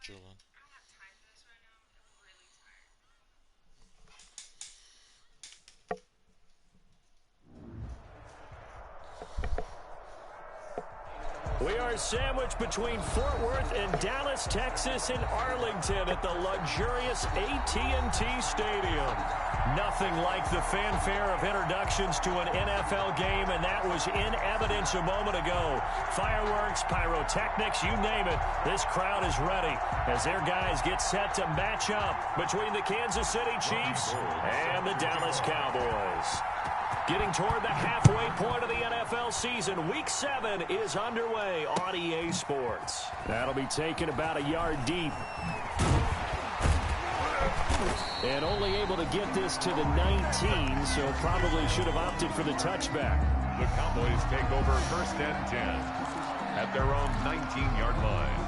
chilling. We are sandwiched between Fort Worth and Dallas, Texas, and Arlington at the luxurious AT&T Stadium. Nothing like the fanfare of introductions to an NFL game, and that was in evidence a moment ago. Fireworks, pyrotechnics, you name it. This crowd is ready as their guys get set to match up between the Kansas City Chiefs and the Dallas Cowboys. Getting toward the halfway point of the NFL season, Week 7 is underway on EA Sports. That'll be taken about a yard deep. And only able to get this to the 19, so probably should have opted for the touchback. The Cowboys take over 1st and 10 at their own 19-yard line.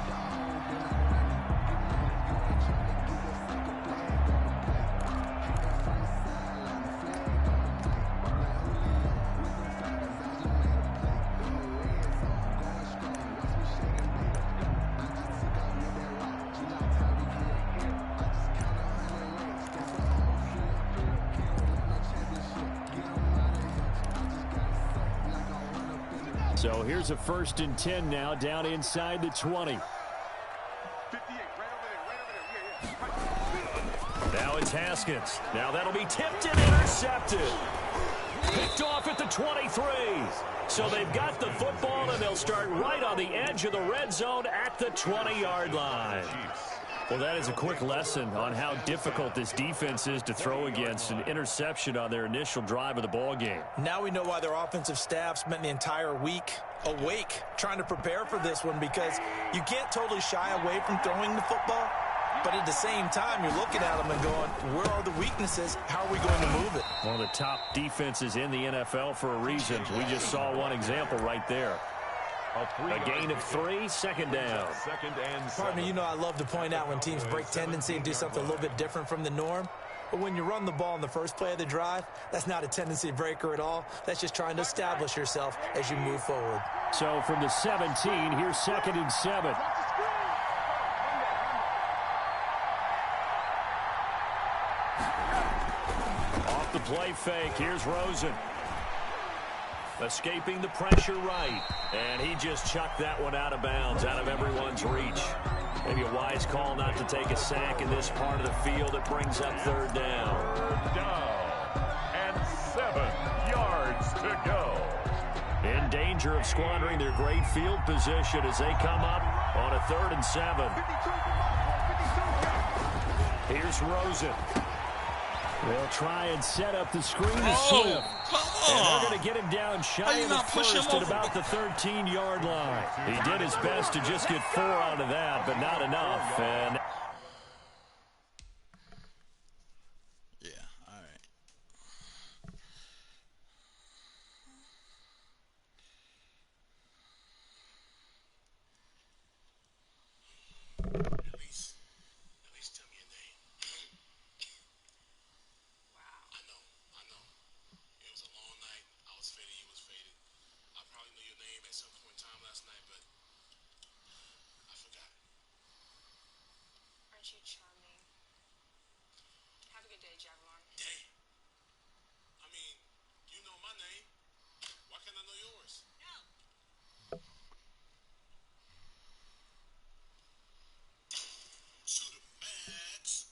So here's a 1st and 10 now, down inside the 20. Now it's Haskins. Now that'll be tipped and intercepted. Picked off at the 23. So they've got the football, and they'll start right on the edge of the red zone at the 20-yard line. Well, that is a quick lesson on how difficult this defense is to throw against. An interception on their initial drive of the ball game. Now we know why their offensive staff spent the entire week awake trying to prepare for this one, because you can't totally shy away from throwing the football, but at the same time you're looking at them and going, where are the weaknesses? How are we going to move it? One of the top defenses in the NFL for a reason. We just saw one example right there. A gain of 3, 2nd down. Pardon me, you know I love to point out when teams break tendency and do something a little bit different from the norm. But when you run the ball in the first play of the drive, that's not a tendency breaker at all. That's just trying to establish yourself as you move forward. So from the 17, here's 2nd and 7. Off the play fake, here's Rosen. Escaping the pressure right. And he just chucked that one out of bounds, out of everyone's reach. Maybe a wise call not to take a sack in this part of the field. It brings up 3rd down. 3rd down and 7 yards to go. In danger of squandering their great field position as they come up on a 3rd and 7. Here's Rosen. They'll try and set up the screen to Swift. And they're going to get him down shy of the first at about the 13-yard line. He did his best to just get 4 out of that, but not enough. And Yeah, all right. At least tell me your name. Wow. I know. It was a long night. I was faded, you was faded. I probably knew your name at some point in time last night, but I forgot. Aren't you charming? Have a good day, Javelin. Day? I mean, you know my name. Why can't I know yours? No. To the max.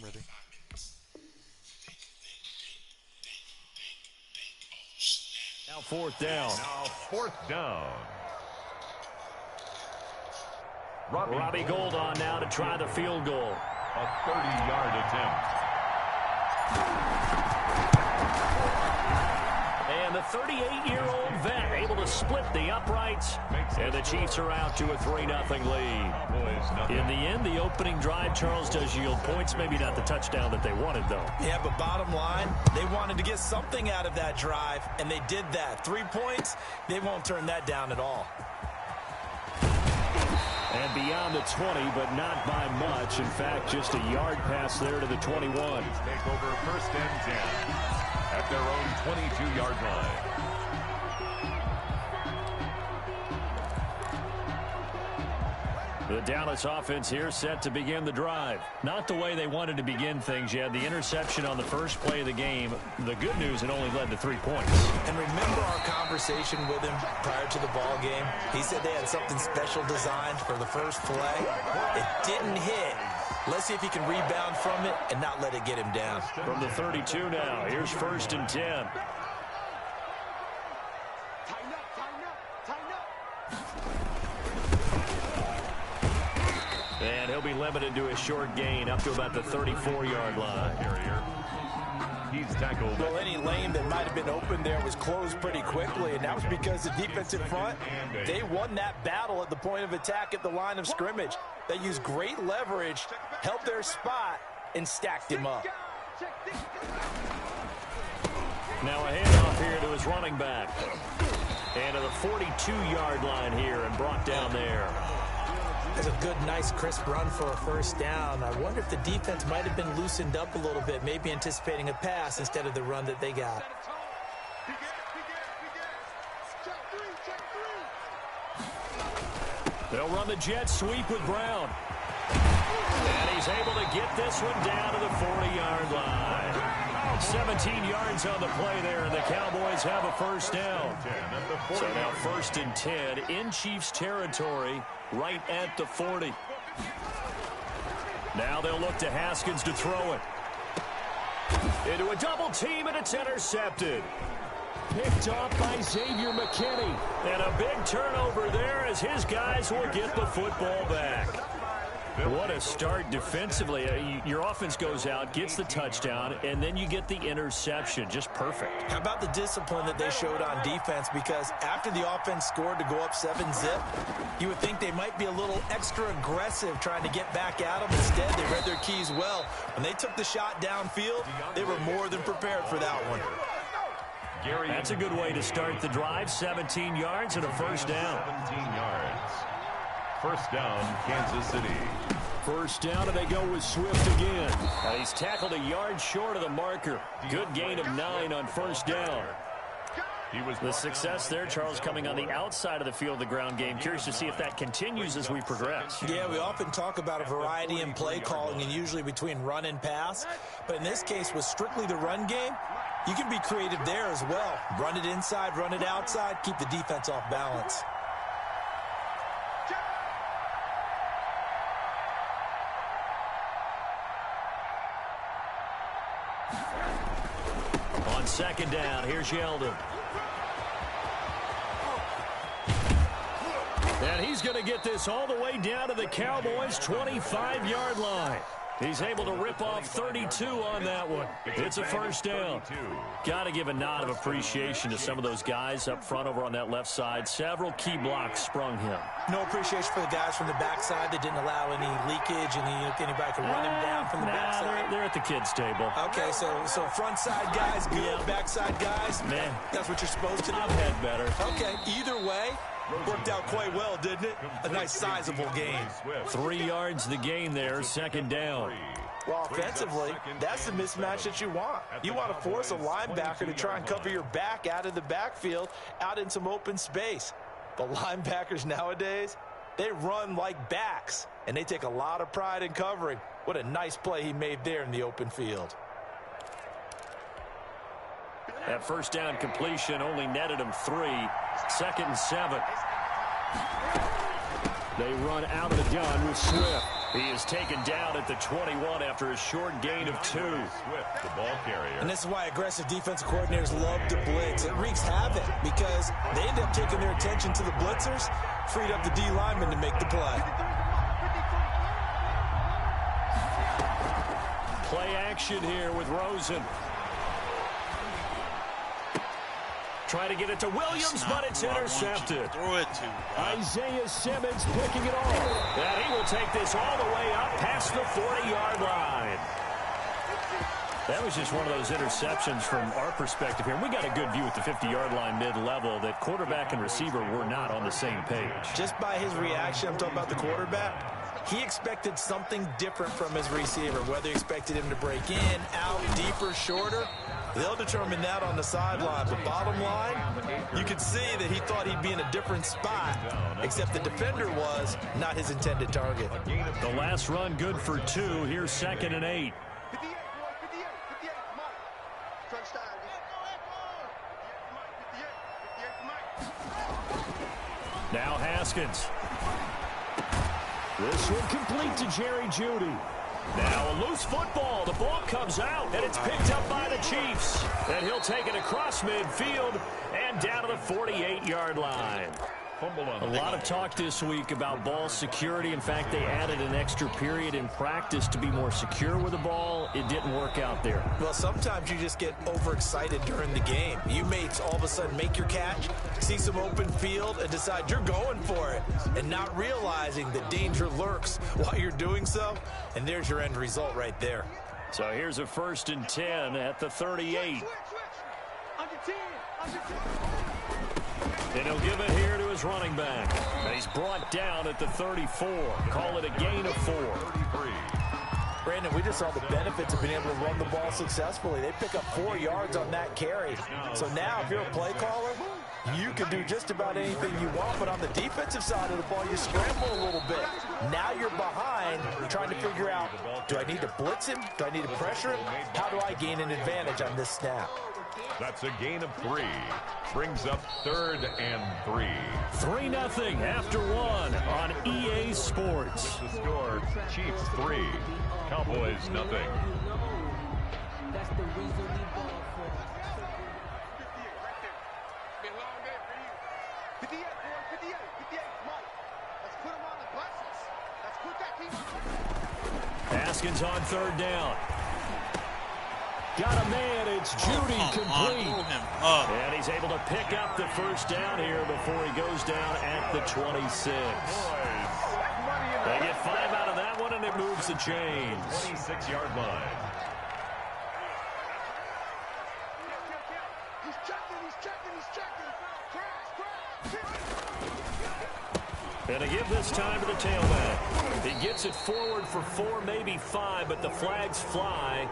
I'm ready. Now fourth down. Robbie Gould on now to try the field goal. A 30-yard attempt. And the 38-year-old vet able to split the uprights. And the Chiefs are out to a 3-0 lead. In the end, the opening drive, Charles, does yield points. Maybe not the touchdown that they wanted, though. Yeah, but bottom line, they wanted to get something out of that drive, and they did that. 3 points, they won't turn that down at all. And beyond the 20, but not by much. In fact, just a yard pass there to the 21. Take over first and 10 at their own 22-yard line. The Dallas offense here set to begin the drive. Not the way they wanted to begin things. You had the interception on the first play of the game. The good news, it only led to 3 points. And remember our conversation with him prior to the ball game? He said they had something special designed for the first play. It didn't hit. Let's see if he can rebound from it and not let it get him down. From the 32 now, here's first and 10. And he'll be limited to a short gain up to about the 34-yard line. He's tackled. Well, any lane that might have been open there was closed pretty quickly, and that was because the defensive front, they won that battle at the point of attack at the line of scrimmage. They used great leverage, held their spot, and stacked him up. Now a handoff here to his running back. And to the 42-yard line here and brought down there. That's a good, nice, crisp run for a first down. I wonder if the defense might have been loosened up a little bit, maybe anticipating a pass instead of the run that they got. They'll run the jet sweep with Brown. And he's able to get this one down to the 40-yard line. 17 yards on the play there, and the Cowboys have a first down. So now first and 10 in Chiefs territory, right at the 40. Now they'll look to Haskins to throw it. Into a double team, and it's intercepted. Picked off by Xavier McKinney. And a big turnover there as his guys will get the football back. What a start defensively. Your offense goes out, gets the touchdown, and then you get the interception. Just perfect. How about the discipline that they showed on defense? Because after the offense scored to go up 7-zip, you would think they might be a little extra aggressive trying to get back at them. Instead, they read their keys well. When they took the shot downfield, they were more than prepared for that one. That's a good way to start the drive. 17 yards and a first down. 17 yards. First down, Kansas City. First down, and they go with Swift again. He's tackled a yard short of the marker. Good gain of 9 on first down. The success there, Charles, coming on the outside of the field, the ground game. Curious to see if that continues as we progress. Yeah, we often talk about a variety in play calling and usually between run and pass. But in this case, with strictly the run game, you can be creative there as well. Run it inside, run it outside, keep the defense off balance. On second down, here's Yeldon. And he's going to get this all the way down to the Cowboys' 25-yard line. He's able to rip off 32 on that one. It's a first down. Got to give a nod of appreciation to some of those guys up front over on that left side. Several key blocks sprung him. No appreciation for the guys from the backside that didn't allow any leakage and anybody could run him down from the backside. They're at the kids' table. Okay, so front side guys, good. Backside guys, man, that's what you're supposed to do. I've had better. Okay, either way, worked out quite well, didn't it? A nice sizable gain. 3 yards the gain there, second down. Well, offensively, that's the mismatch that you want. You want to force a linebacker to try and cover your back out of the backfield, out in some open space. But linebackers nowadays, they run like backs, and they take a lot of pride in covering. What a nice play he made there in the open field. That first down completion only netted him 3. Second and 7. They run out of the gun with Swift. He is taken down at the 21 after a short gain of 2. Swift, the ball carrier. And this is why aggressive defensive coordinators love to blitz. It wreaks havoc because they end up taking their attention to the blitzers, freed up the D lineman to make the play. Play action here with Rosen. Try to get it to Williams, but it's intercepted. Throw it to Isaiah Simmons picking it off. And he will take this all the way up past the 40-yard line. That was just one of those interceptions from our perspective here. We got a good view at the 50-yard line mid-level that quarterback and receiver were not on the same page. Just by his reaction, I'm talking about the quarterback, he expected something different from his receiver, whether he expected him to break in, out, deeper, shorter. They'll determine that on the sideline. But bottom line, you could see that he thought he'd be in a different spot, except the defender was not his intended target. The last run good for 2. Here's 2nd and 8. Now Haskins. This one complete to Jerry Jeudy. Now a loose football. The ball comes out, and it's picked up by the Chiefs. And he'll take it across midfield and down to the 48-yard line. A lot of talk this week about ball security. In fact, they added an extra period in practice to be more secure with the ball. It didn't work out there. Well, sometimes you just get overexcited during the game. You may all of a sudden make your catch, see some open field, and decide you're going for it, and not realizing the danger lurks while you're doing so. And there's your end result right there. So here's a 1st and 10 at the 38. And he'll give it here to his running back. And he's brought down at the 34. Call it a gain of 4. Brandon, we just saw the benefits of being able to run the ball successfully. They pick up 4 yards on that carry. So now if you're a play caller, you can do just about anything you want. But on the defensive side of the ball, you scramble a little bit. Now you're behind, trying to figure out, do I need to blitz him? Do I need to pressure him? How do I gain an advantage on this snap? That's a gain of 3. Brings up 3rd and 3. 3-0 after 1 on EA Sports. The score, Chiefs 3, Cowboys nothing. Haskins on 3rd down. Got a man, it's Jeudy complete. And he's able to pick up the 1st down here before he goes down at the 26. They get 5 out of that one, and it moves the chains. 26-yard line. And a give this time to the tailback. He gets it forward for 4, maybe 5, but the flags fly.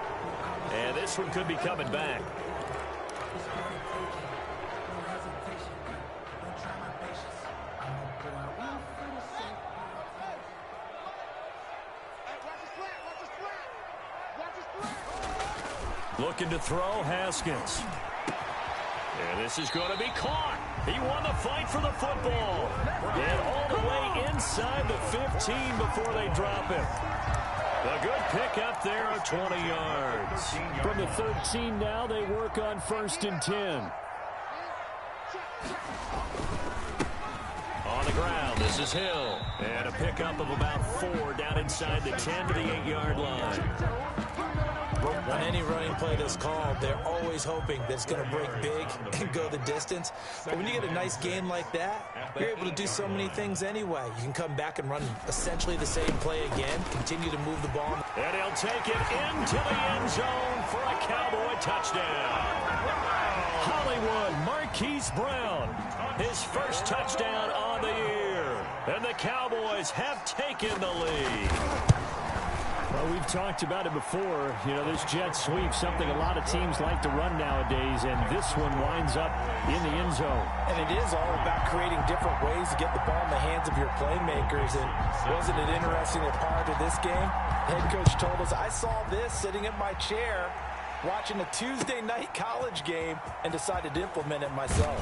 And this one could be coming back. Looking to throw, Haskins. And this is going to be caught. He won the fight for the football. And all the way inside the 15 before they drop him. A good pick up there of 20 yards. From the 13 now, they work on 1st and 10. On the ground, this is Hill. And a pickup of about 4 down inside the 10 to the 8-yard line. On any running play that's called, they're always hoping that it's going to break big and go the distance. But when you get a nice gain like that, you're able to do so many things anyway. You can come back and run essentially the same play again, continue to move the ball. And he'll take it into the end zone for a Cowboy touchdown. Hollywood Marquise Brown, his 1st touchdown on the year. And the Cowboys have taken the lead. Well, we've talked about it before. You know, this jet sweep, something a lot of teams like to run nowadays, and this one winds up in the end zone. And it is all about creating different ways to get the ball in the hands of your playmakers. And wasn't it interesting that prior to this game, head coach told us, I saw this sitting in my chair watching a Tuesday night college game and decided to implement it myself.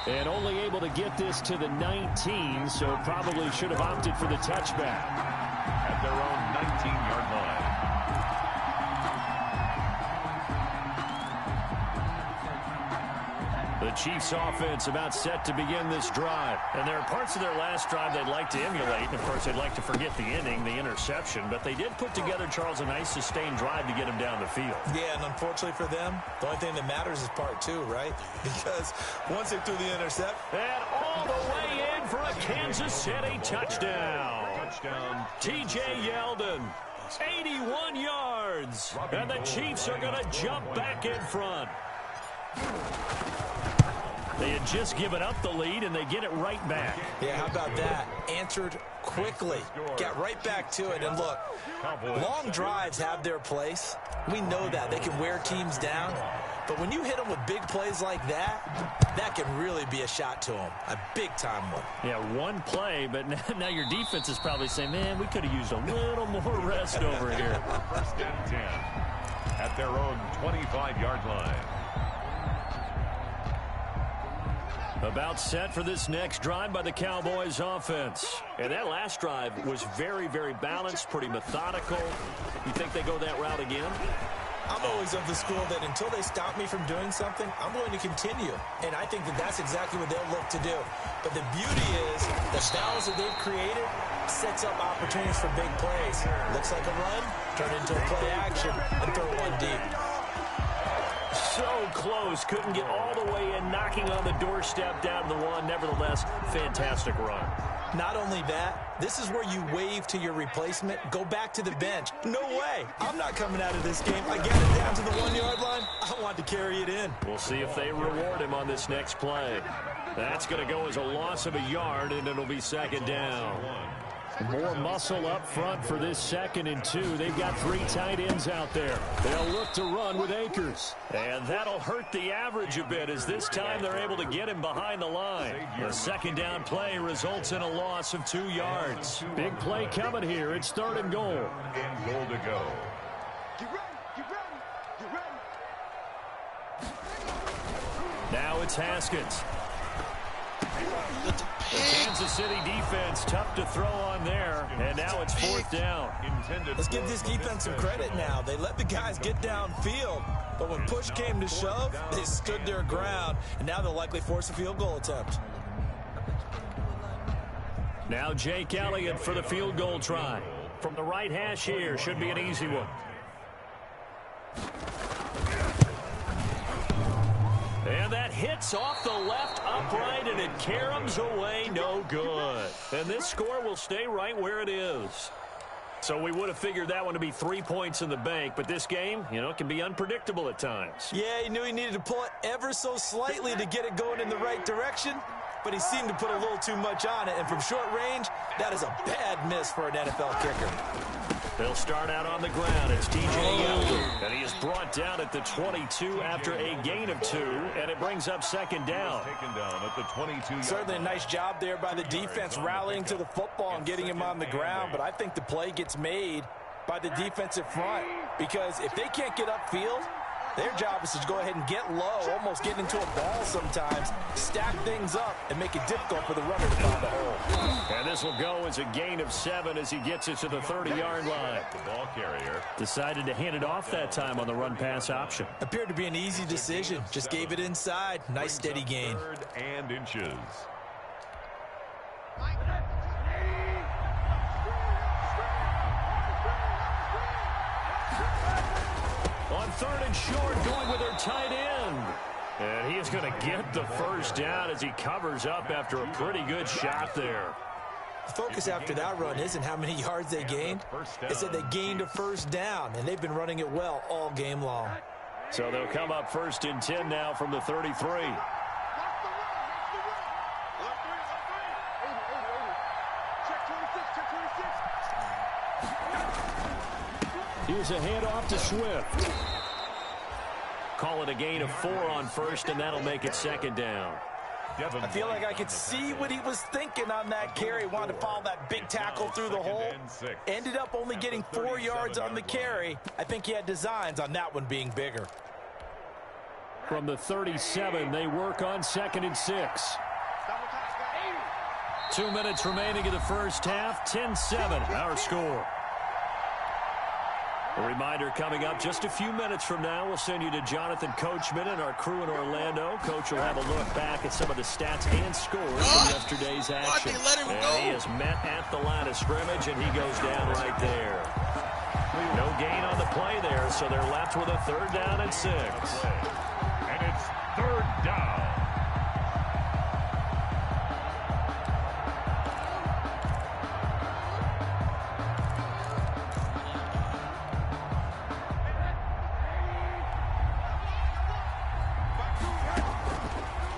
And only able to get this to the 19, so probably should have opted for the touchback. their own 19-yard line. The Chiefs offense about set to begin this drive. And there are parts of their last drive they'd like to emulate. And, of course, they'd like to forget the inning, the interception. But they did put together, Charles, a nice sustained drive to get him down the field. Yeah, and unfortunately for them, the only thing that matters is part two, right? Because once they threw the intercept. And all the way in for a Kansas City touchdown. T.J. Yeldon, 81 yards. And the Chiefs are going to jump back in front. They had just given up the lead, and they get it right back. Yeah, how about that? Answered quickly. Got right back to it. And look, long drives have their place. We know that. They can wear teams down. But when you hit them with big plays like that, that can really be a shot to them. A big-time one. Yeah, one play, but now your defense is probably saying, man, we could have used a little more rest over here. First and 10 at their own 25-yard line. About set for this next drive by the Cowboys offense. And that last drive was very, very balanced, pretty methodical. You think they go that route again? I'm always of the school that until they stop me from doing something, I'm going to continue. And I think that that's exactly what they'll look to do. But the beauty is the styles that they've created sets up opportunities for big plays. Looks like a run, turn into a play action, and throw one deep. So close, couldn't get all the way in, knocking on the doorstep down the one. Nevertheless, fantastic run. Not only that, this is where you wave to your replacement, go back to the bench. No way. I'm not coming out of this game. I got it down to the 1-yard line. I want to carry it in. We'll see if they reward him on this next play. That's going to go as a loss of a yard, and it'll be second down. More muscle up front for this 2nd and 2. They've got 3 tight ends out there. They'll look to run with Akers. And that'll hurt the average a bit as this time they're able to get him behind the line. The second down play results in a loss of 2 yards. Big play coming here. It's 3rd and goal. And goal to go. Now it's Haskins. The Kansas City defense tough to throw on there, and now it's 4th down. Let's give this defense some credit now. They let the guys get downfield, but when push came to shove, they stood their ground, and now they'll likely force a field goal attempt. Now Jake Elliott for the field goal try. From the right hash here, should be an easy one. And that hits off the left upright, and it caroms away, no good. And this score will stay right where it is. So we would have figured that one to be 3 points in the bank, but this game, you know, can be unpredictable at times. Yeah, he knew he needed to pull it ever so slightly to get it going in the right direction, but he seemed to put a little too much on it, and from short range, that is a bad miss for an NFL kicker. They'll start out on the ground. It's T.J. Yeldon, and he is brought down at the 22 after a gain of 2, and it brings up second down. Taken down at the 22. Certainly a nice job there by the defense rallying to the football and getting him on the ground, but I think the play gets made by the defensive front because if they can't get upfield, their job is to go ahead and get low, almost get into a ball sometimes, stack things up, and make it difficult for the runner to find the hole. And this will go as a gain of 7 as he gets it to the 30-yard line. The ball carrier Decided to hand it off that time on the run-pass option. Appeared to be an easy decision. Just gave it inside. Nice steady gain. 3rd and inches. On 3rd and short, going with their tight end. And he is going to get the first down as he covers up after a pretty good shot there. The focus after that run isn't how many yards they gained. It's that they gained a first down, and they've been running it well all game long. So they'll come up 1st and 10 now from the 33. Here's a handoff to Swift. Call it a gain of 4 on 1st, and that'll make it 2nd down. I feel like I could see what he was thinking on that carry. Wanted to follow that big tackle through the hole. Ended up only getting 4 yards on the carry. I think he had designs on that one being bigger. From the 37, they work on 2nd and 6. 2 minutes remaining in the first half. 10-7, our score. A reminder coming up just a few minutes from now. We'll send you to Jonathan Coachman and our crew in Orlando. Coach will have a look back at some of the stats and scores from yesterday's action. And he is met at the line of scrimmage, and he goes down right there. No gain on the play there, so they're left with a 3rd down and 6. And it's 3rd down.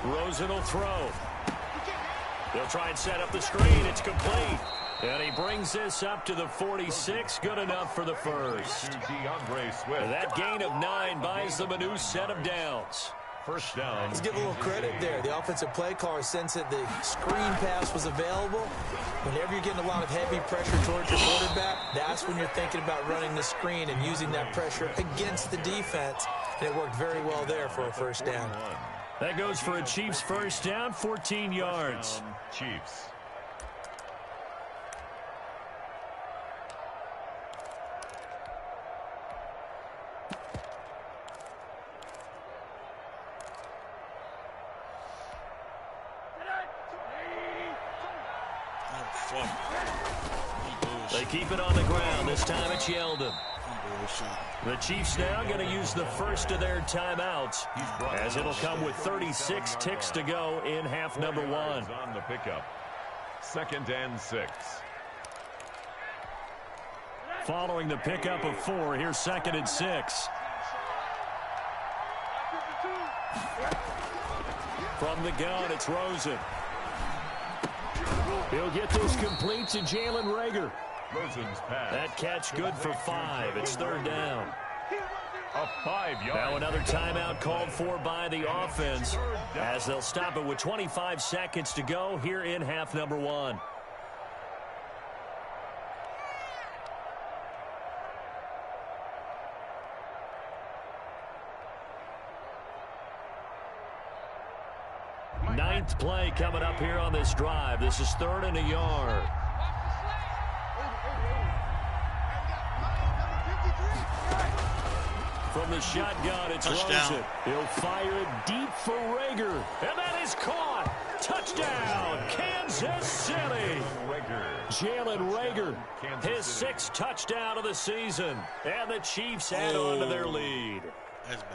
Rosen will throw. They'll try and set up the screen. It's complete. And he brings this up to the 46. Good enough for the first. That gain of 9 buys them a new set of downs. 1st down. Let's give a little credit there. The offensive play caller sensed that the screen pass was available. Whenever you're getting a lot of heavy pressure towards your quarterback, that's when you're thinking about running the screen and using that pressure against the defense. And it worked very well there for a 1st down. That goes for a Chiefs 1st down, 14 yards. Chiefs. They keep it on the ground. This time it's Yeldon. The Chiefs now going to use the first of their timeouts, as it'll come with 36 ticks to go in half number 1. On the pickup. 2nd and 6. Following the pickup of 4, here's 2nd and 6. From the gun, it's Rosen. He'll get this complete to Jalen Reagor. Rosen's pass. That catch good for 5. It's 3rd down. A 5-yard. Now another timeout called for by the offense, as they'll stop it with 25 seconds to go here in half number 1. Ninth play coming up here on this drive. This is 3rd and a yard. From the shotgun, it's Rosen. He'll fire it deep for Reagor. And that is caught. Touchdown, Kansas City. Jalen Reagor, his 6th touchdown of the season. And the Chiefs add on to their lead.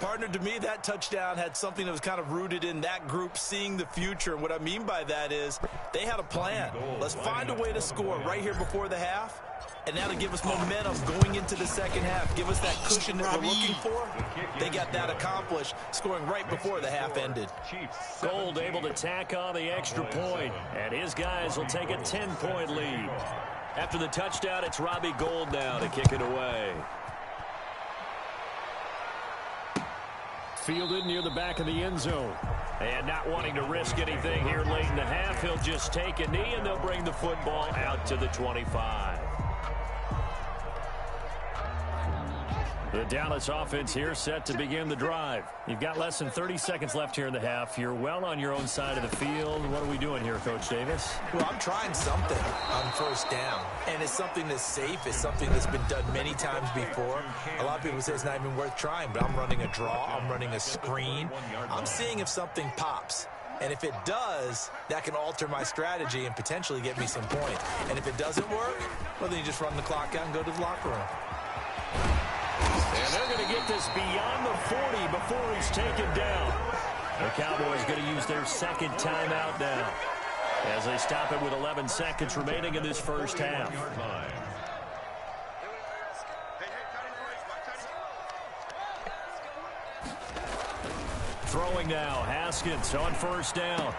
Partner, to me, that touchdown had something that was kind of rooted in that group seeing the future. And what I mean by that is they had a plan. Let's find a way to score right here before the half. And that'll give us momentum going into the 2nd half. Give us that cushion that we're looking for. They got that accomplished, scoring right before the half ended. Gold able to tack on the extra point, and his guys will take a 10-point lead. After the touchdown, it's Robbie Gould now to kick it away. Fielded near the back of the end zone. And not wanting to risk anything here late in the half, he'll just take a knee, and they'll bring the football out to the 25. The Dallas offense here set to begin the drive. You've got less than 30 seconds left here in the half. You're well on your own side of the field. What are we doing here, Coach Davis? Well, I'm trying something on 1st down. And it's something that's safe. It's something that's been done many times before. A lot of people say it's not even worth trying, but I'm running a draw. I'm running a screen. I'm seeing if something pops. And if it does, that can alter my strategy and potentially get me some points. And if it doesn't work, well, then you just run the clock out and go to the locker room. And they're going to get this beyond the 40 before he's taken down. The Cowboys going to use their 2nd timeout now, as they stop it with 11 seconds remaining in this 1st half. Throwing now, Haskins on 1st down.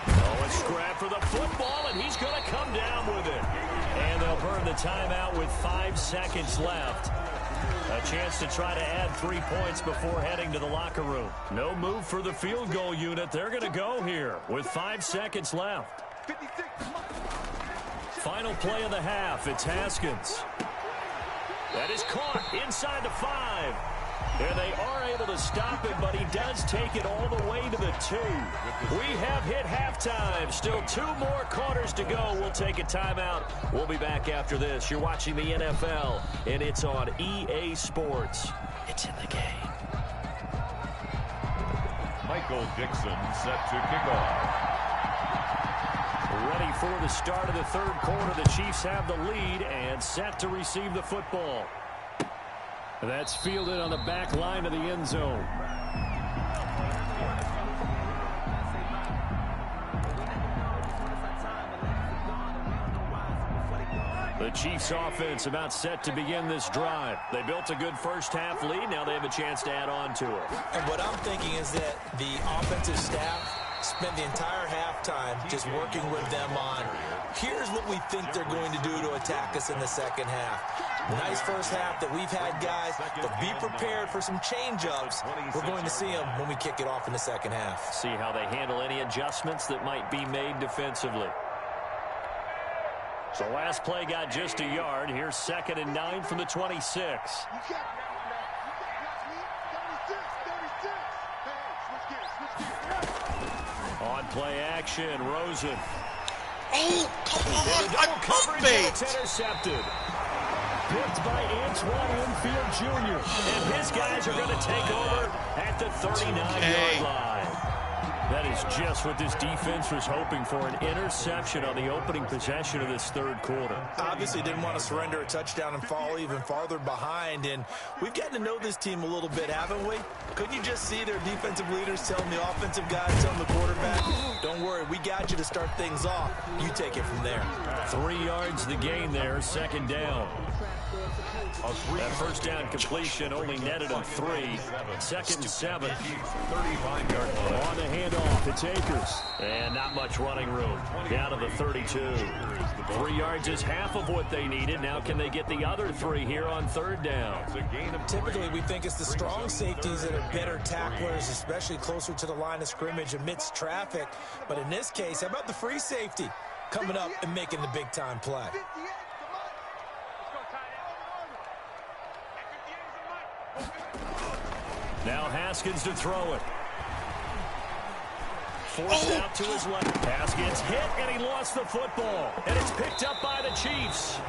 Oh, a scrap for the football, and he's going to come down with it. And they'll burn the timeout with 5 seconds left. A chance to try to add 3 points before heading to the locker room. No move for the field goal unit. They're going to go here with 5 seconds left. Final play of the half. It's Haskins. That is caught inside the 5. And they are able to stop him, but he does take it all the way to the 2. We have hit halftime. Still 2 more quarters to go. We'll take a timeout. We'll be back after this. You're watching the NFL, and it's on EA Sports. It's in the game. Michael Dixon set to kick off. Ready for the start of the third quarter. The Chiefs have the lead and set to receive the football. That's fielded on the back line of the end zone. The Chiefs offense about set to begin this drive. They built a good first half lead. Now they have a chance to add on to it. And what I'm thinking is that the offensive staff spent the entire halftime just working with them on, here's what we think they're going to do to attack us in the second half. Nice first half that we've had, guys, but be prepared for some change-ups. We're going to see them when we kick it off in the second half. See how they handle any adjustments that might be made defensively. So last play got just a yard. Here's 2nd and 9 from the 26. On play action, Rosen. Oh, come on. Double coverage, it's intercepted. Picked by Antoine Winfield Jr. And his guys are going to take over at the 39-yard line. That is just what this defense was hoping for, an interception on the opening possession of this third quarter. Obviously didn't want to surrender a touchdown and fall even farther behind, and we've gotten to know this team a little bit, haven't we? Couldn't you just see their defensive leaders telling the offensive guys, telling the quarterback, don't worry, we got you to start things off. You take it from there. 3 yards the gain there, 2nd down. That first down completion only netted him 3. 2nd and 7. 35-yard line. On the handoff, it's Akers. And not much running room. Down to the 32. 3 yards is half of what they needed. Now can they get the other 3 here on 3rd down? Typically, we think it's the strong safeties that are better tacklers, especially closer to the line of scrimmage amidst traffic. But in this case, how about the free safety coming up and making the big-time play? Now Haskins to throw it. Forced out to his left. Haskins hit, and he lost the football. And it's picked up by the Chiefs.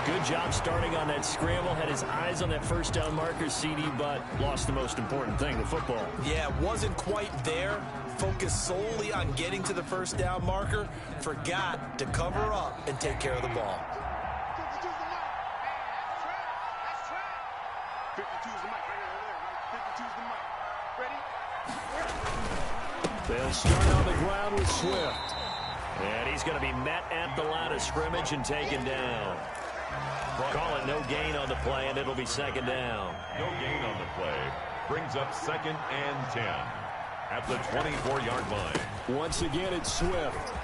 Good job starting on that scramble. Had his eyes on that first down marker, CD, but lost the most important thing, the football. Yeah, wasn't quite there. Focused solely on getting to the first down marker. Forgot to cover up and take care of the ball. They'll start on the ground with Swift. And he's going to be met at the line of scrimmage and taken down. Call it no gain on the play, and it'll be 2nd down. No gain on the play. Brings up 2nd and 10 at the 24-yard line. Once again, it's Swift.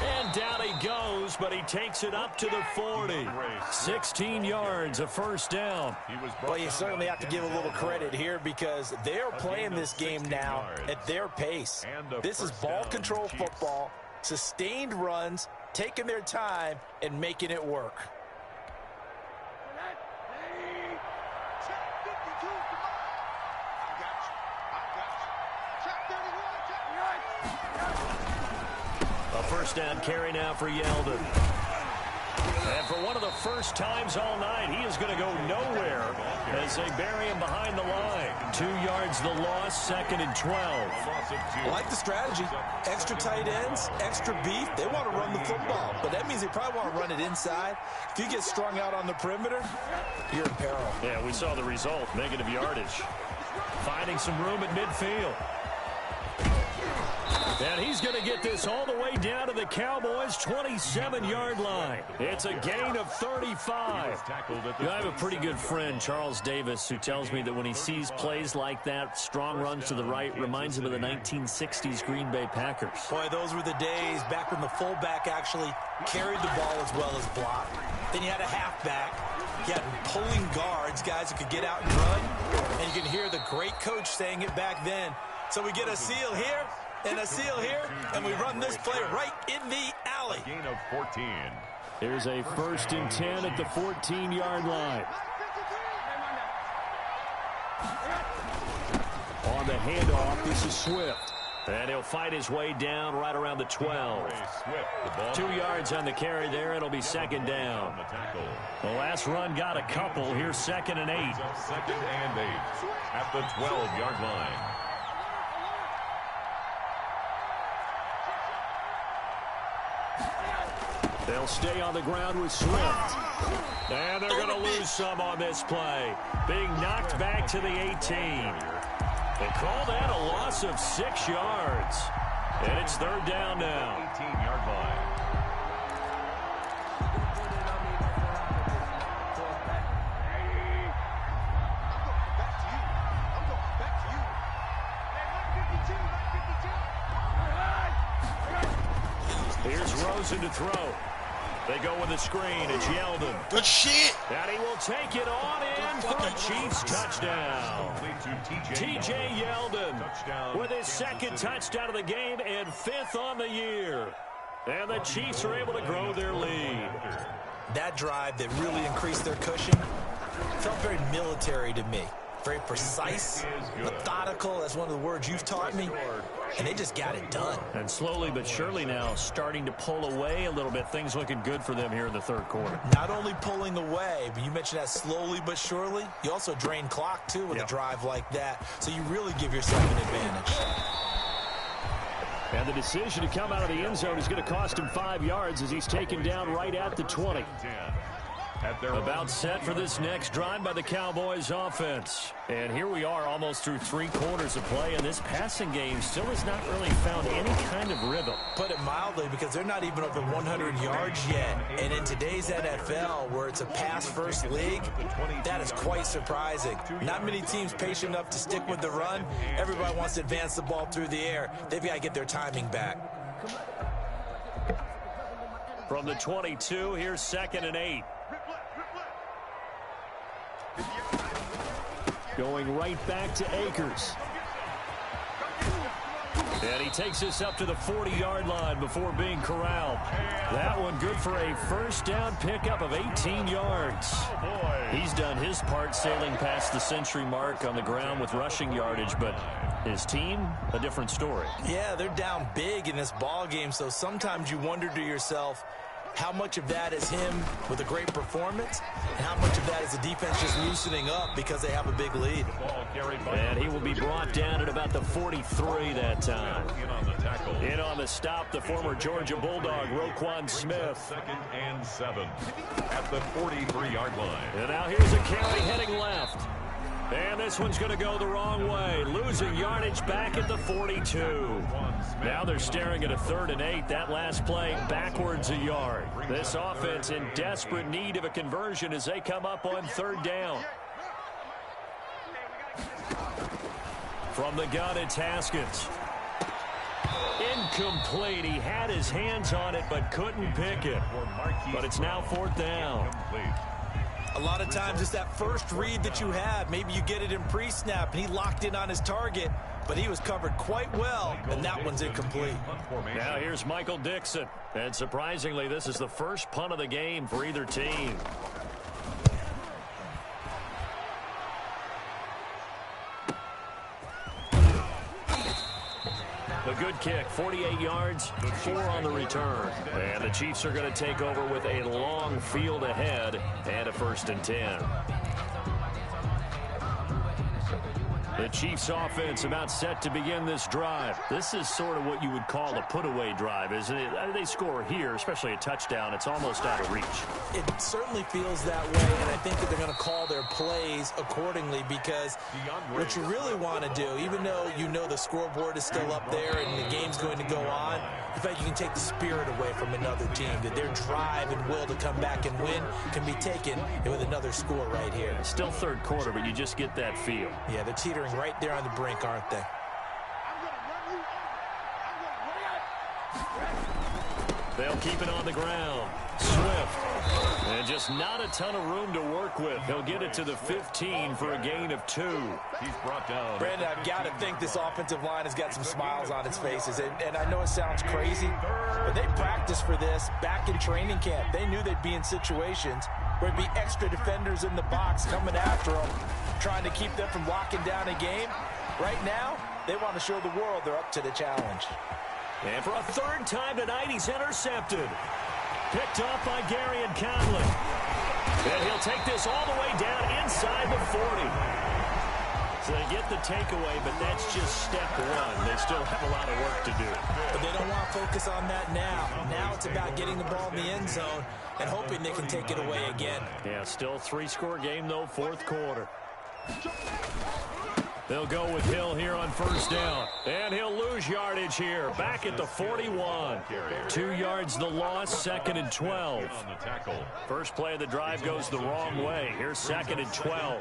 And down he goes, but he takes it up to the 40. 16 yards, a first down. Well, you certainly have to give a little credit here because they're playing this game now at their pace. This is ball control football, sustained runs, taking their time, and making it work. A first down carry now for Yeldon. And for one of the first times all night, he is going to go nowhere as they bury him behind the line. 2 yards the loss, 2nd and 12. I like the strategy. Extra tight ends, extra beef. They want to run the football, but that means they probably want to run it inside. If you get strung out on the perimeter, you're in peril. Yeah, we saw the result, negative yardage. Finding some room at midfield. And he's going to get this all the way down to the Cowboys' 27-yard line. It's a gain of 35. You know, I have a pretty good friend, Charles Davis, who tells me that when he sees plays like that, strong runs to the right, reminds him of the 1960s Green Bay Packers. Boy, those were the days back when the fullback actually carried the ball as well as blocked. Then you had a halfback. You had pulling guards, guys who could get out and run. And you can hear the great coach saying it back then. So we get a seal here. And a seal here, and we run this play right in the alley. Gain of 14. Here's a 1st and 10 at the 14-yard line. On the handoff, this is Swift. And he'll fight his way down right around the 12. 2 yards on the carry there. It'll be second down. The last run got a couple. Here's 2nd and 8. Second and 8 at the 12-yard line. They'll stay on the ground with Swift. And they're going to lose some on this play. Being knocked back to the 18. They call that a loss of 6 yards. And it's 3rd down now. 18-yard line. Here's Rosen to throw. They go with a screen. It's Yeldon. Good shit. And he will take it on in for a Chiefs touchdown. T.J. Yeldon with his 2nd touchdown of the game and 5th on the year. And the Chiefs are able to grow their lead. That drive that really increased their cushion felt very military to me. Very precise, methodical, that's one of the words you've taught me, and they just got it done. And slowly but surely now starting to pull away a little bit. Things looking good for them here in the 3rd quarter. Not only pulling away, but you mentioned that slowly but surely. You also drain clock, too, with a drive like that, so you really give yourself an advantage. And the decision to come out of the end zone is going to cost him 5 yards as he's taken down right at the 20. About set for this next drive by the Cowboys offense. And here we are almost through 3 quarters of play, and this passing game still has not really found any kind of rhythm. Put it mildly, because they're not even over 100 yards yet. And in today's NFL, where it's a pass-first league, that is quite surprising. Not many teams patient enough to stick with the run. Everybody wants to advance the ball through the air. They've got to get their timing back. From the 22, here's 2nd and 8. Going right back to Akers. And he takes this up to the 40-yard line before being corralled. That one good for a first down pickup of 18 yards. He's done his part sailing past the century mark on the ground with rushing yardage, but his team, a different story. Yeah, they're down big in this ball game, so sometimes you wonder to yourself, how much of that is him with a great performance, and how much of that is the defense just loosening up because they have a big lead. And he will be brought down at about the 43 that time. In on the stop, the former Georgia Bulldog, Roquan Smith. 2nd and 7 at the 43-yard line. And now here's a carry heading left. And this one's going to go the wrong way. Losing yardage back at the 42. Now they're staring at a 3rd and 8. That last play backwards a yard. This offense in desperate need of a conversion as they come up on 3rd down. From the gun, it's Haskins. Incomplete. He had his hands on it but couldn't pick it. But it's now 4th down. A lot of times it's that first read that you have. Maybe you get it in pre-snap, and he locked in on his target, but he was covered quite well, and that one's incomplete. Now here's Michael Dixon. And surprisingly, this is the first punt of the game for either team. A good kick, 48 yards, 4 on the return. And the Chiefs are going to take over with a long field ahead and a 1st and 10. The Chiefs offense about set to begin this drive. This is sort of what you would call a put-away drive, isn't it? They score here, especially a touchdown. It's almost out of reach. It certainly feels that way, and I think that they're going to call their plays accordingly, because what you really want to do, even though you know the scoreboard is still up there and the game's going to go on, in fact, you can take the spirit away from another team, that their drive and will to come back and win can be taken with another score right here. Still 3rd quarter, but you just get that feel. Yeah, they're teetering right there on the brink, aren't they? They'll keep it on the ground. Swift. And just not a ton of room to work with. He'll get it to the 15 for a gain of 2. He's brought down. Brandon, I've got to think this offensive line has got some smiles on its faces. And I know it sounds crazy, but they practiced for this back in training camp. They knew they'd be in situations where there'd be extra defenders in the box coming after them, trying to keep them from locking down a game. Right now, they want to show the world they're up to the challenge. And for a third time tonight, he's intercepted. Picked off by Gary and Conley. And he'll take this all the way down inside the 40. So they get the takeaway, but that's just step one. They still have a lot of work to do. But they don't want to focus on that now. Now it's about getting the ball in the end zone and hoping they can take it away again. Yeah, still three-score game, though, fourth quarter. They'll go with Hill here on first down. And he'll lose yardage here. Back at the 41. 2 yards the loss, second and 12. First play of the drive goes the wrong way. Here's second and 12.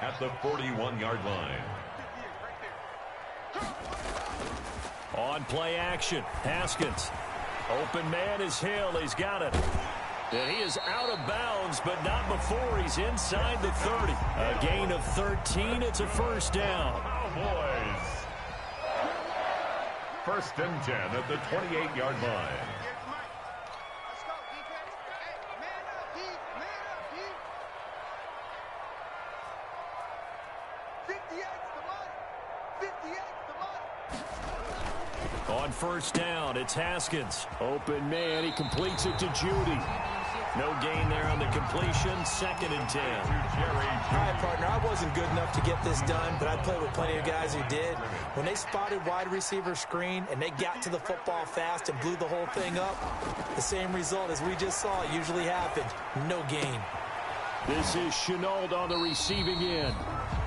At the 41-yard line. On play action, Haskins. Open man is Hill. He's got it. And he is out of bounds, but not before he's inside the 30. A gain of 13. It's a first down. Cowboys. First and 10 at the 28-yard line. On first down, it's Haskins. Open man, he completes it to Judy. No gain there on the completion, second and 10. All right, partner, I wasn't good enough to get this done, but I played with plenty of guys who did. When they spotted wide receiver screen and they got to the football fast and blew the whole thing up, the same result as we just saw usually happened. No gain. This is Chenault on the receiving end.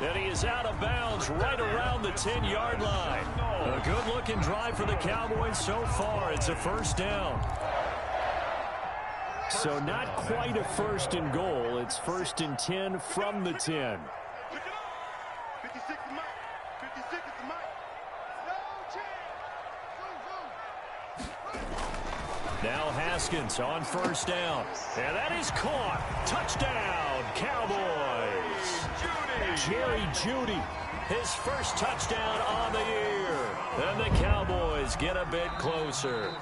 And he is out of bounds right around the 10-yard line. A good-looking drive for the Cowboys so far. It's a first down. So not quite a first and goal. It's first and 10 from the 10. Now Haskins on first down. And that is caught. Touchdown, Cowboys. Jerry Jeudy, his first touchdown on the year. And the Cowboys get a bit closer.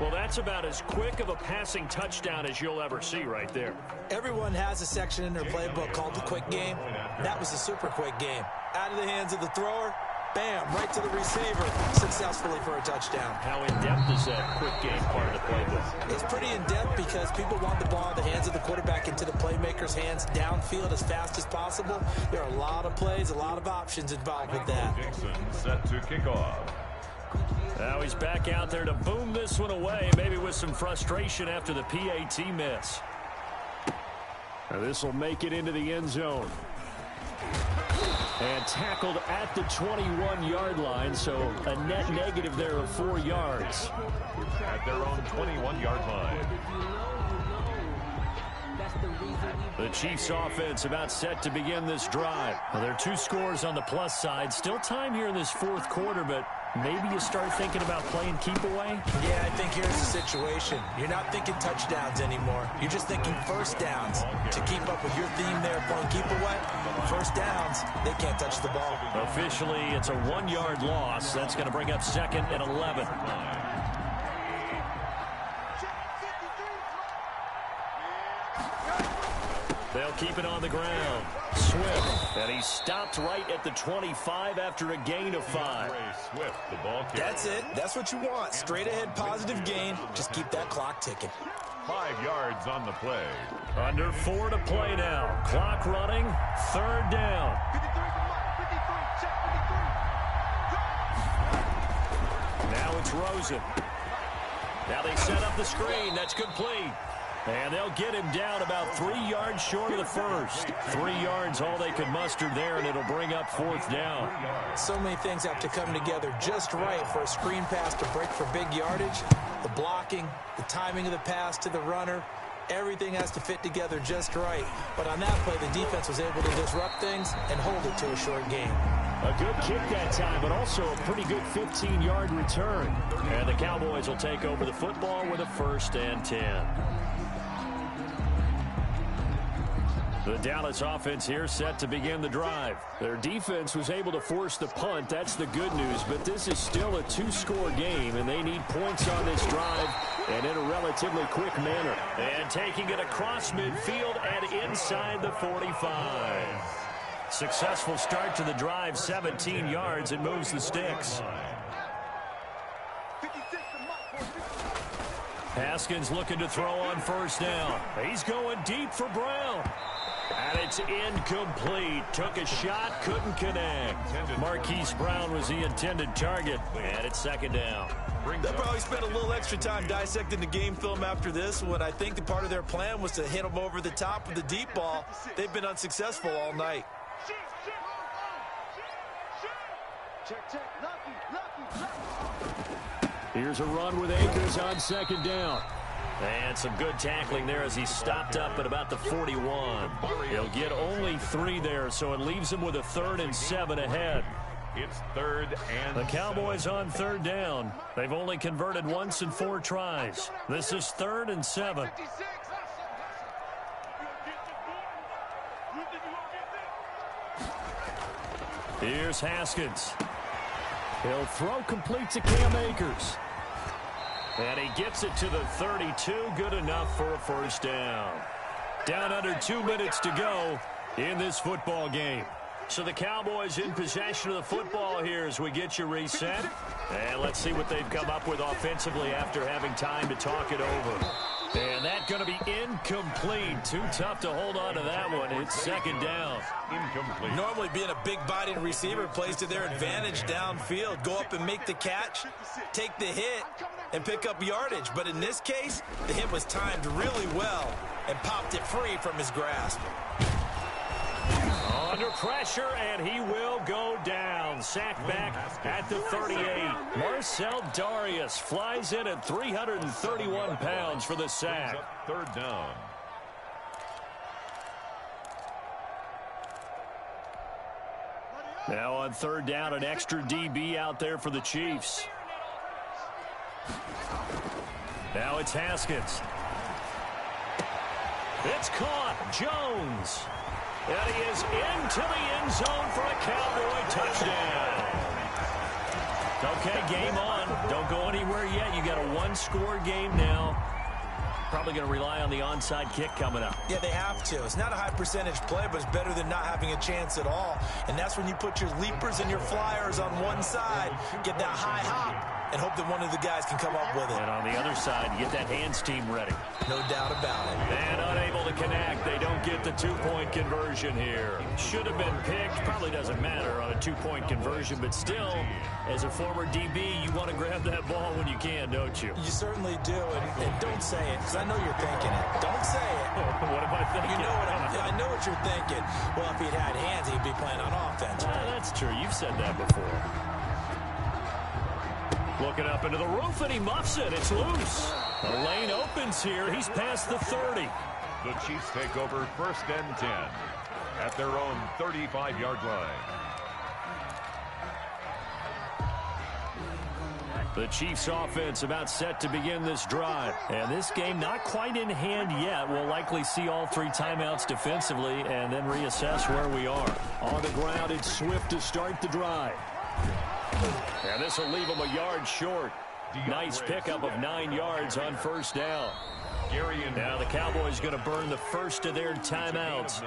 Well, that's about as quick of a passing touchdown as you'll ever see right there. Everyone has a section in their playbook called the quick game. That was a super quick game. Out of the hands of the thrower, bam, right to the receiver, successfully for a touchdown. How in-depth is that quick game part of the playbook? It's pretty in-depth because people want the ball in the hands of the quarterback into the playmaker's hands downfield as fast as possible. There are a lot of plays, a lot of options involved with that. Dixon set to kick off. Now he's back out there to boom this one away, maybe with some frustration after the PAT miss. Now this will make it into the end zone. And tackled at the 21-yard line, so a net negative there of 4 yards. At their own 21-yard line. The Chiefs offense about set to begin this drive. Well, there are 2 scores on the plus side. Still time here in this fourth quarter, but maybe you start thinking about playing keep away? Yeah, I think here's the situation. You're not thinking touchdowns anymore. You're just thinking first downs. To keep up with your theme there, playing keep away, first downs, they can't touch the ball. Officially, it's a 1-yard loss. That's going to bring up second and 11. They'll keep it on the ground. Swift, and he's stopped right at the 25 after a gain of 5. Swift, the ball carrier. That's it. That's what you want. Straight ahead, positive gain. Just keep that clock ticking. 5 yards on the play. Under 4 to play now. Clock running. Third down. Now it's Rosen. Now they set up the screen. That's complete. And they'll get him down about 3 yards short of the first. 3 yards all they could muster there, and it'll bring up fourth down. So many things have to come together just right for a screen pass to break for big yardage. The blocking, the timing of the pass to the runner, everything has to fit together just right. But on that play, the defense was able to disrupt things and hold it to a short game. A good kick that time, but also a pretty good 15-yard return. And the Cowboys will take over the football with a first and 10. The Dallas offense here set to begin the drive. Their defense was able to force the punt. That's the good news, but this is still a 2-score game, and they need points on this drive and in a relatively quick manner. And taking it across midfield and inside the 45. Successful start to the drive, 17 yards, and moves the sticks. Haskins looking to throw on first down. He's going deep for Brown. And it's incomplete. Took a shot, couldn't connect. Marquise Brown was the intended target, and it's second down. They'll probably spend a little extra time dissecting the game film after this one. I think the part of their plan was to hit them over the top with the deep ball. They've been unsuccessful all night. Here's a run with Akers on second down. And some good tackling there as he stopped up at about the 41. He'll get only 3 there, so it leaves him with a 3rd and 7 ahead. It's 3rd and the Cowboys on 3rd down. They've only converted once in 4 tries. This is 3rd and 7. Here's Haskins. He'll throw complete to Cam Akers. And he gets it to the 32. Good enough for a first down. Down under 2 minutes to go in this football game. So the Cowboys in possession of the football here as we get you reset. And let's see what they've come up with offensively after having time to talk it over. And that's going to be incomplete. Too tough to hold on to that one. It's second down. Incomplete. Normally being a big-bodied receiver plays to their advantage downfield. Go up and make the catch, take the hit, and pick up yardage. But in this case, the hit was timed really well and popped it free from his grasp. Under pressure, and he will go down. Sacked back at the 38. Marcel Darius flies in at 331 pounds for the sack. 3rd down. Now on 3rd down, an extra DB out there for the Chiefs. Now it's Haskins. It's caught. Jones. And he is into the end zone for a Cowboy touchdown. Okay, game on. Don't go anywhere yet. You got a 1-score game now. Probably going to rely on the onside kick coming up. Yeah, they have to. It's not a high percentage play, but it's better than not having a chance at all. And that's when you put your leapers and your flyers on one side, get that high hop, and hope that one of the guys can come up with it. And on the other side, you get that hands team ready. No doubt about it. And unable to connect. They don't get the 2-point conversion here. Should have been picked. Probably doesn't matter on a 2-point conversion, but still, as a former DB, you want to grab that ball when you can, don't you? You certainly do, and don't say it, because I know you're thinking it. Don't say it. What am I thinking? You know I know what you're thinking. Well, if he'd had hands, he'd be playing on offense. That's true. You've said that before. Looking up into the roof, and he muffs it. It's loose. The lane opens here. He's past the 30. The Chiefs take over 1st and 10 at their own 35-yard line. The Chiefs offense about set to begin this drive. And this game not quite in hand yet. We'll likely see all 3 timeouts defensively and then reassess where we are. On the ground, it's Swift to start the drive. And this will leave him a yard short. Nice pickup of 9 yards on first down. Now the Cowboys going to burn the first of their timeouts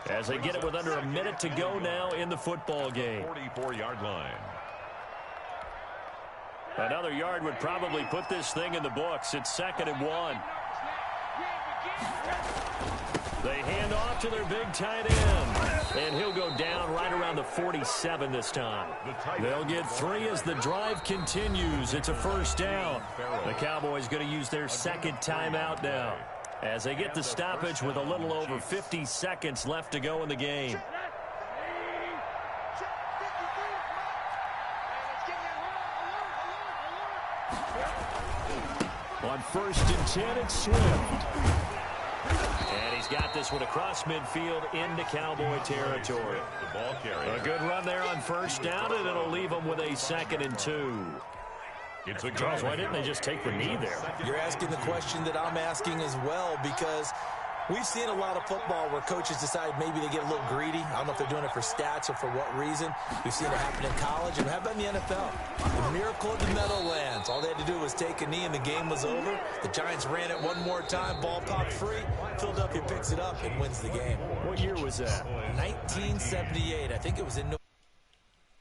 as they get it with under a minute to go now in the football game. 44-yard line. Another yard would probably put this thing in the books. It's 2nd and 1. They hand off to their big tight end. And he'll go down right around the 47 this time. They'll get 3 as the drive continues. It's a first down. The Cowboys going to use their 2nd timeout now as they get the stoppage with a little over 50 seconds left to go in the game. On 1st and 10, it's Swift. And he's got this one across midfield into Cowboy territory. The ball carrier. A good run there on first down, and it'll leave him with a 2nd and 2. Charles, why didn't they just take the knee there? You're asking the question that I'm asking as well, because We've seen a lot of football where coaches decide maybe they get a little greedy. I don't know if they're doing it for stats or for what reason. We've seen it happen in college and have in the NFL. The miracle of the Meadowlands. All they had to do was take a knee and the game was over. The Giants ran it one more time. Ball popped free. Philadelphia picks it up and wins the game. What year was that? 1978. I think it was in